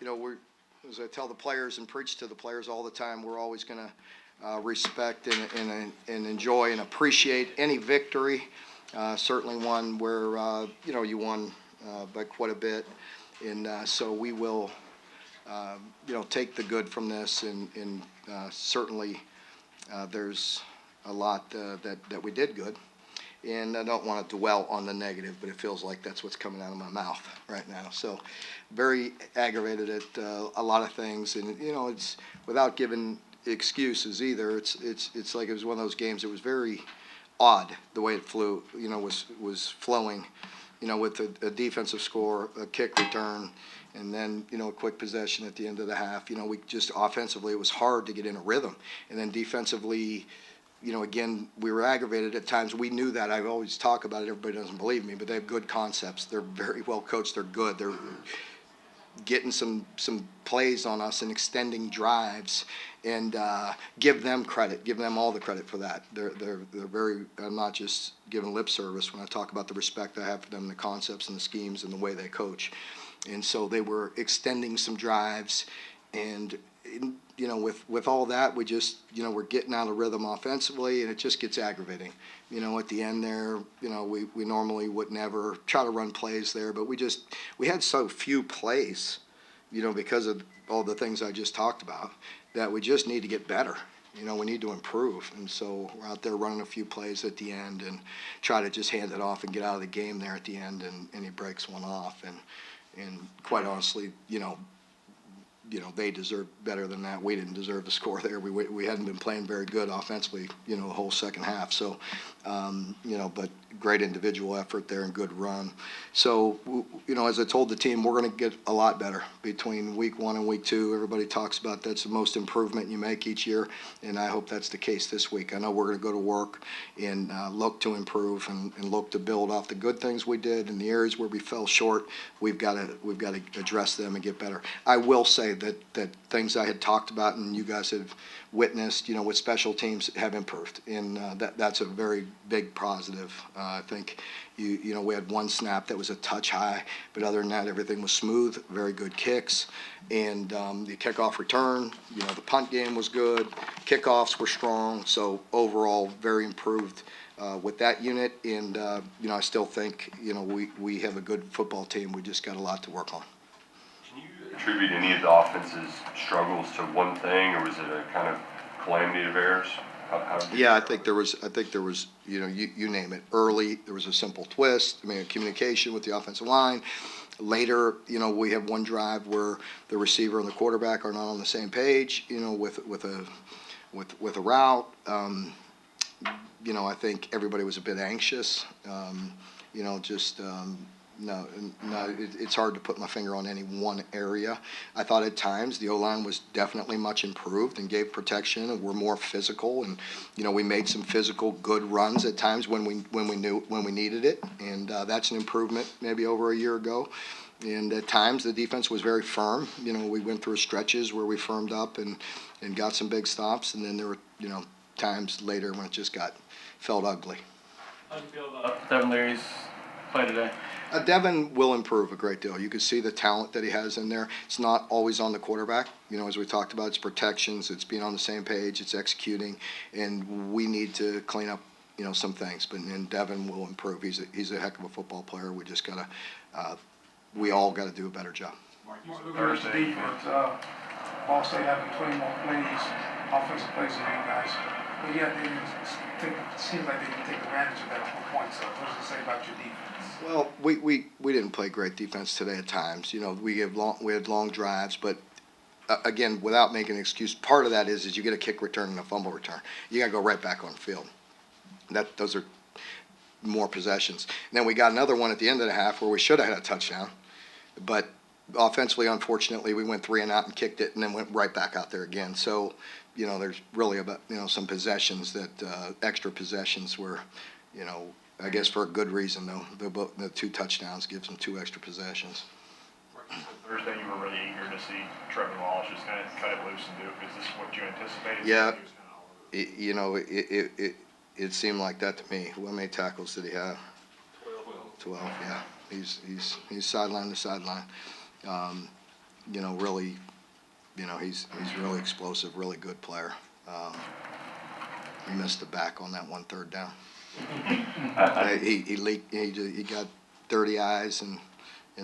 we're, as I tell the players and preach to the players all the time, we're always going to respect and enjoy and appreciate any victory. Certainly one where, you won by quite a bit. And so we will, take the good from this. And certainly there's a lot that we did good. And I don't want to dwell on the negative, but it feels like that's what's coming out of my mouth right now. So very aggravated at a lot of things. And, it's without giving excuses either. It's like it was one of those games that was very odd the way it flew, was flowing, with a defensive score, a kick return, and then, a quick possession at the end of the half. We just offensively, it was hard to get in a rhythm. And then defensively, again, we were aggravated at times. We knew that. I always talk about it. Everybody doesn't believe me, but they have good concepts. They're very well coached. They're good. They're getting some plays on us and extending drives, and give them credit. Give them all the credit for that. They're very. I'm not just giving lip service when I talk about the respect I have for them, the concepts and the schemes and the way they coach. And so they were extending some drives, and with all that, we just, we're getting out of rhythm offensively, and it just gets aggravating. At the end there, we normally would never try to run plays there, but we had so few plays, because of all the things I just talked about, that we just need to get better. We need to improve. And so we're out there running a few plays at the end and try to just hand it off and get out of the game there at the end, and he breaks one off. And quite honestly, they deserve better than that. We didn't deserve the score there. We hadn't been playing very good offensively, the whole second half. So, but great individual effort there and good run. So, as I told the team, we're going to get a lot better between week 1 and week 2. Everybody talks about that's the most improvement you make each year, and I hope that's the case this week. I know we're going to go to work and look to improve and look to build off the good things we did, and the areas where we fell short, we've got to address them and get better. I will say that things I had talked about and you guys have witnessed, with special teams have improved, and that's a very big positive. I think we had one snap that was a touch high, but other than that, everything was smooth. Very good kicks, and the kickoff return, the punt game was good. Kickoffs were strong, so overall very improved with that unit. And I still think we have a good football team. We just got a lot to work on. Attribute any of the offense's struggles to one thing, or was it a kind of calamity of errors? Yeah, I think there was, you name it. Early, there was a simple twist. Communication with the offensive line. Later, we have one drive where the receiver and the quarterback are not on the same page, with a route. I think everybody was a bit anxious. No, it's hard to put my finger on any one area. I thought at times the O-line was definitely much improved and gave protection and were more physical, and we made some physical good runs at times when we needed it, and that's an improvement maybe over a year ago. And at times the defense was very firm. We went through stretches where we firmed up and got some big stops, and then there were times later when it just felt ugly. How do you feel about Devin Leary's play today? Devin will improve a great deal. You can see the talent that he has in there. It's not always on the quarterback. As we talked about, it's protections, it's being on the same page, it's executing, and we need to clean up, some things. And Devin will improve. He's a heck of a football player. We just we all got to do a better job. Mark, looking at the defense, Ball State having 20 more plays, offensive plays than you guys. But yet, it seems like they can take advantage of that on points. So what does it say about your defense? Well, we didn't play great defense today at times. We had long drives, but again, without making an excuse, part of that is you get a kick return and a fumble return. You got to go right back on the field. Those are more possessions. And then we got another one at the end of the half where we should have had a touchdown, but offensively, unfortunately, we went 3 and out and kicked it, and then went right back out there again. So, there's really about some possessions that extra possessions were, I guess for a good reason, though. The 2 touchdowns gives them 2 extra possessions. Thursday, you were really eager to see Trevor Wallace just kind of cut it loose and do it. Is this what you anticipated? Yeah. It seemed like that to me. How many tackles did he have? 12. Yeah. He's sideline to sideline. really, he's really explosive, really good player. He missed the back on that 1 3rd down. He leaked. He got dirty eyes, and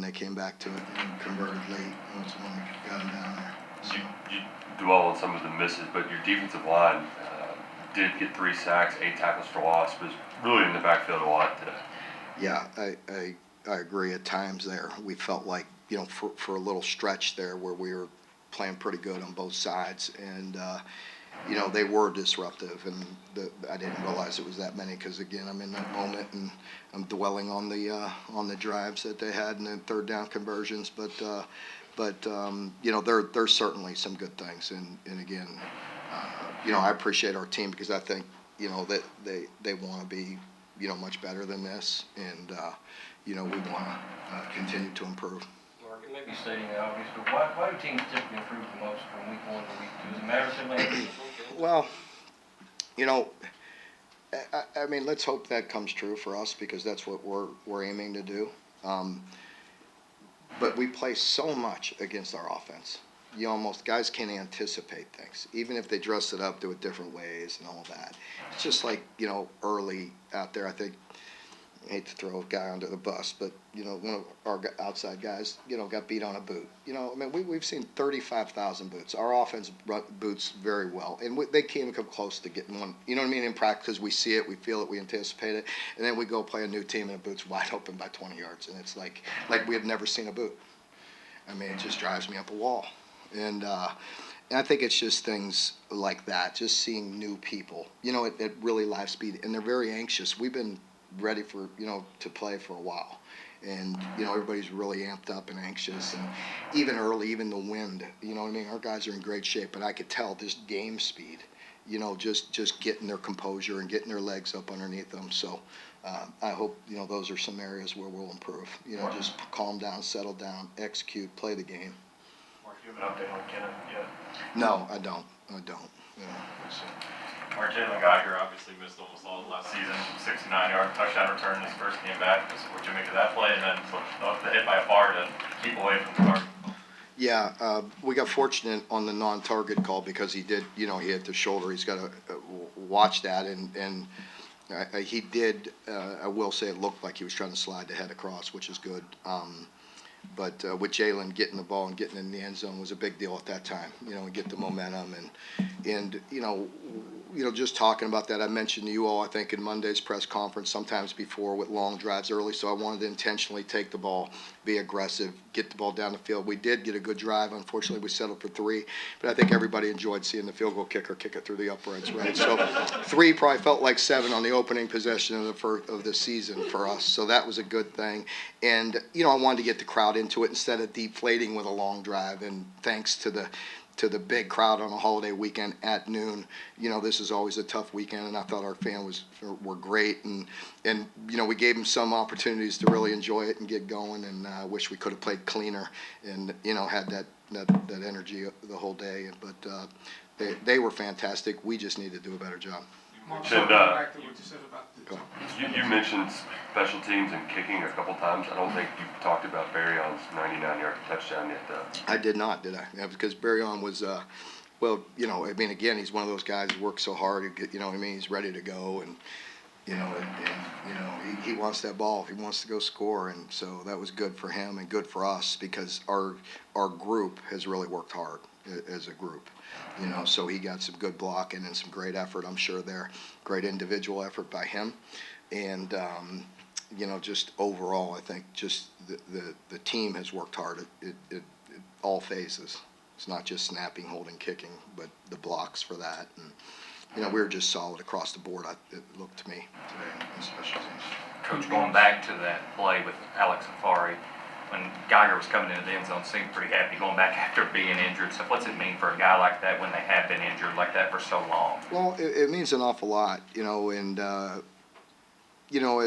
they came back to it and converted late. That's when we got him down there. So. You dwell on some of the misses, but your defensive line did get 3 sacks, 8 tackles for loss, was really in the backfield a lot today. Yeah, I agree. At times there, we felt like for a little stretch there where we were playing pretty good on both sides, and they were disruptive, and I didn't realize it was that many because again I'm in that moment and I'm dwelling on the drives that they had and then 3rd down conversions, but there's certainly some good things, and again, I appreciate our team because I think that they want to be much better than this, and we want to continue to improve. Mark, it may be stating the obvious, but why do teams typically improve the most from week 1 to week 2? Does it matter simply? Well, I mean, let's hope that comes true for us because that's what we're aiming to do. But we play so much against our offense. Guys can't anticipate things, even if they dress it up, do it different ways and all that. It's just like, early out there, I think, I hate to throw a guy under the bus, but, one of our outside guys, got beat on a boot. We've seen 35,000 boots. Our offense boots very well, and they can't even come close to getting one, in practice, because we see it, we feel it, we anticipate it, and then we go play a new team and a boot's wide open by 20 yards, and it's like we have never seen a boot. It just drives me up a wall. And I think it's just things like that, just seeing new people, at really live speed, and they're very anxious. We've been ready for, to play for a while, and, everybody's really amped up and anxious, and even early, even the wind, our guys are in great shape, but I could tell this game speed, just getting their composure and getting their legs up underneath them. So I hope, those are some areas where we'll improve, just calm down, settle down, execute, play the game. Mark, do you have an update on Kennan yet? No, I don't. So. Mark, Jalen Geiger obviously missed almost all of last season, 69-yard touchdown return his first game back. What you make of that play, and then the hit by a bar to keep away from the target? Yeah, we got fortunate on the non-target call because he did, he hit the shoulder. He's got to watch that, and he did. I will say it looked like he was trying to slide the head across, which is good. But with Jalen getting the ball and getting in the end zone was a big deal at that time, and get the momentum and just talking about that, I mentioned to you all, I think, in Monday's press conference, sometimes before with long drives early, so I wanted to intentionally take the ball, be aggressive, get the ball down the field. We did get a good drive. Unfortunately, we settled for 3, but I think everybody enjoyed seeing the field goal kicker kick it through the uprights, right? So 3 probably felt like 7 on the opening possession of the season for us, so that was a good thing. And, I wanted to get the crowd into it instead of deflating with a long drive, and thanks to the big crowd on a holiday weekend at noon. This is always a tough weekend, and I thought our fans were great, and we gave them some opportunities to really enjoy it and get going, and I wish we could have played cleaner and had that energy the whole day, but they were fantastic. We just need to do a better job. Mark, And, back to what you said about the You mentioned special teams and kicking a couple times. I don't think you talked about Barryon's 99-yard touchdown yet, though. I did not, did I? Yeah, because Barryon was, again, he's one of those guys who works so hard. He's ready to go, and he wants that ball. He wants to go score, and so that was good for him and good for us because our group has really worked hard as a group. So he got some good blocking and some great effort, I'm sure there. Great individual effort by him. And, just overall, I think just the team has worked hard at all phases. It's not just snapping, holding, kicking, but the blocks for that. And, we were just solid across the board, it looked to me, today in special teams. Coach, going back to that play with Alex Safari, when Geiger was coming into the end zone, seemed pretty happy going back after being injured. So what's it mean for a guy like that when they have been injured like that for so long? Well, it means an awful lot, and,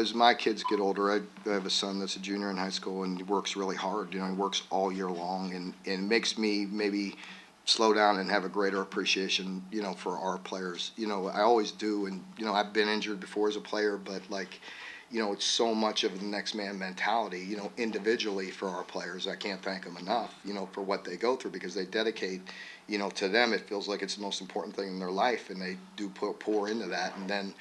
as my kids get older, I have a son that's a junior in high school and he works really hard. He works all year long, and it makes me maybe slow down and have a greater appreciation, for our players. I always do, and, I've been injured before as a player, but you know, it's so much of the next man mentality, you know, individually for our players. I can't thank them enough, you know, for what they go through, because they dedicate, you know, to them, it feels like it's the most important thing in their life, and they do pour into that. And then,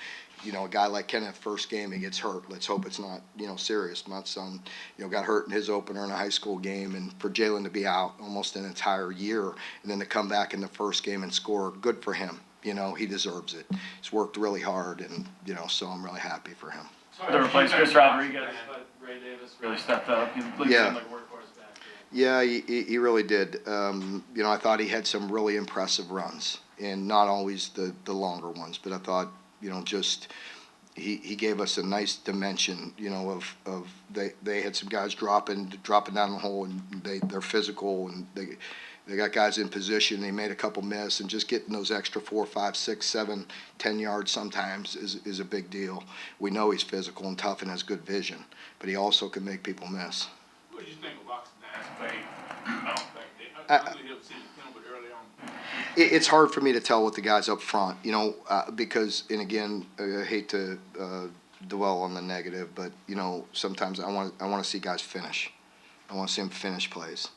you know, a guy like Kenneth, first game, he gets hurt. Let's hope it's not, you know, serious. My son, you know, got hurt in his opener in a high school game, and for Jalen to be out almost an entire year and then to come back in the first game and score, good for him. You know, he deserves it. He's worked really hard, and, you know, so I'm really happy for him. To replace Chris Rodriguez, but Ray Davis really stepped up. He seemed Yeah. like a workhorse back there. Yeah, he really did. You know, I thought he had some really impressive runs, and not always the longer ones, but I thought, you know, just he gave us a nice dimension, you know, of they had some guys dropping down the hole, and they're physical, and they got guys in position. They made a couple miss, and just getting those extra 4, 5, 6, 7, 10 yards sometimes is a big deal. We know he's physical and tough and has good vision, but he also can make people miss. What do you think of Oxen's play? I don't think I really have seen him, but early on. It's hard for me to tell with the guys up front, you know, because, and again, I hate to dwell on the negative, but, you know, sometimes I want to see guys finish. I want to see them finish plays.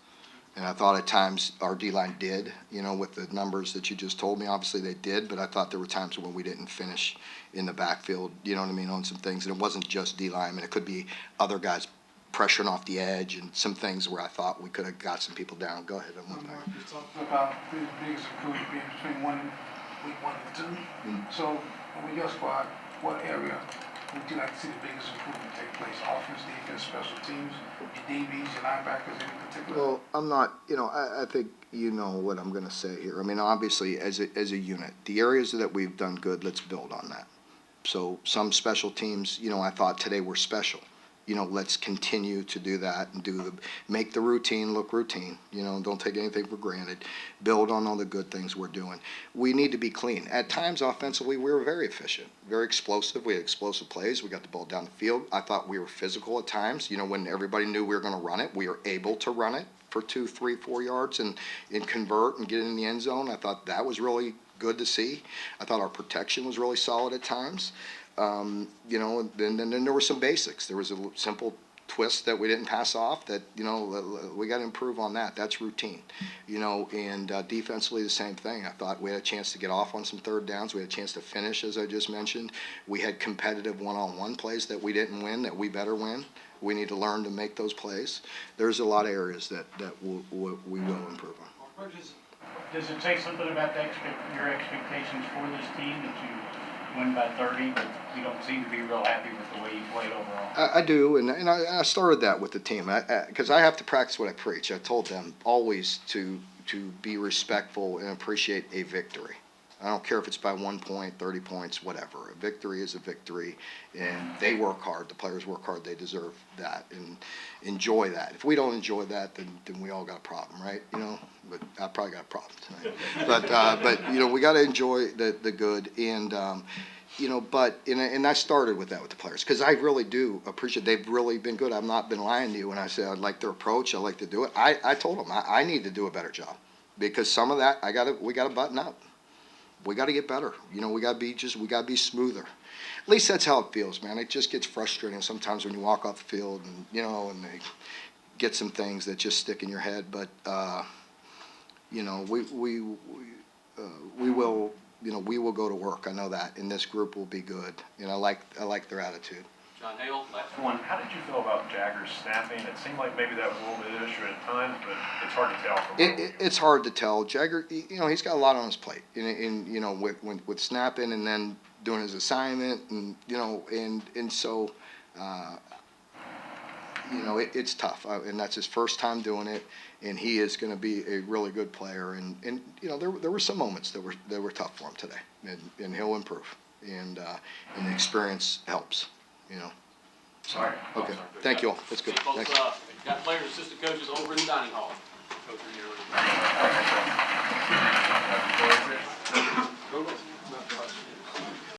And I thought at times our D-line did, you know, with the numbers that you just told me. Obviously they did, but I thought there were times when we didn't finish in the backfield, you know what I mean, on some things. And it wasn't just D-line. I mean, it could be other guys pressuring off the edge and some things where I thought we could have got some people down. Go ahead. Mark, you talked about the biggest improvement being between week 1 and 2. So, with your squad, what area would you like to see the biggest improvement take place? Offense, defense, special teams, your DBs, your linebackers, any particular? Well, I'm not, you know, I think you know what I'm going to say here. I mean, obviously, as a unit, the areas that we've done good, let's build on that. So some special teams, you know, I thought today were special. You know, let's continue to do that and make the routine look routine. You know, don't take anything for granted. Build on all the good things we're doing. We need to be clean. At times, offensively, we were very efficient, very explosive. We had explosive plays. We got the ball down the field. I thought we were physical at times. You know, when everybody knew we were going to run it, we were able to run it for 2, 3, 4 yards and convert and get in the end zone. I thought that was really good to see. I thought our protection was really solid at times. You know, and then there were some basics. There was a simple twist that we didn't pass off that, you know, we got to improve on that. That's routine, you know, and defensively the same thing. I thought we had a chance to get off on some third downs. We had a chance to finish, as I just mentioned. We had competitive one-on-one plays that we didn't win, that we better win. We need to learn to make those plays. There's a lot of areas that we will improve on. Does it say something about your expectations for this team that you win by 30, but you don't seem to be real happy with the way you played overall? I do, and I started that with the team, because I have to practice what I preach. I told them always to be respectful and appreciate a victory. I don't care if it's by 1 point, 30 points, whatever. A victory is a victory, and they work hard. The players work hard. They deserve that, and enjoy that. If we don't enjoy that, then we all got a problem, right? You know, but I probably got a problem tonight. But you know, we got to enjoy the good, and you know, and I started with that with the players, because I really do appreciate. They've really been good. I've not been lying to you when I say I like their approach. I like to do it. I told them I need to do a better job, because some of that we got to button up. We got to get better. You know, we got to be smoother. At least that's how it feels, man. It just gets frustrating sometimes when you walk off the field and, you know, and they get some things that just stick in your head. But, you know, we will, you know, we will go to work. I know that. And this group will be good. And I like their attitude. John Hale, last One, how did you feel about Jagger's snapping? It seemed like maybe that was a little bit of an issue at times, but it's hard to tell. It's hard to tell. Jagger, you know, he's got a lot on his plate. In you know, with snapping and then doing his assignment, and you know, and so, you know, it's tough. And that's his first time doing it, and he is going to be a really good player. And you know, there were some moments that were tough for him today, and he'll improve. And the experience helps. You know. Sorry. Okay. Thank you all. That's good. See, folks, Thanks. got players, assistant coaches over in the dining hall. Coach, you're here.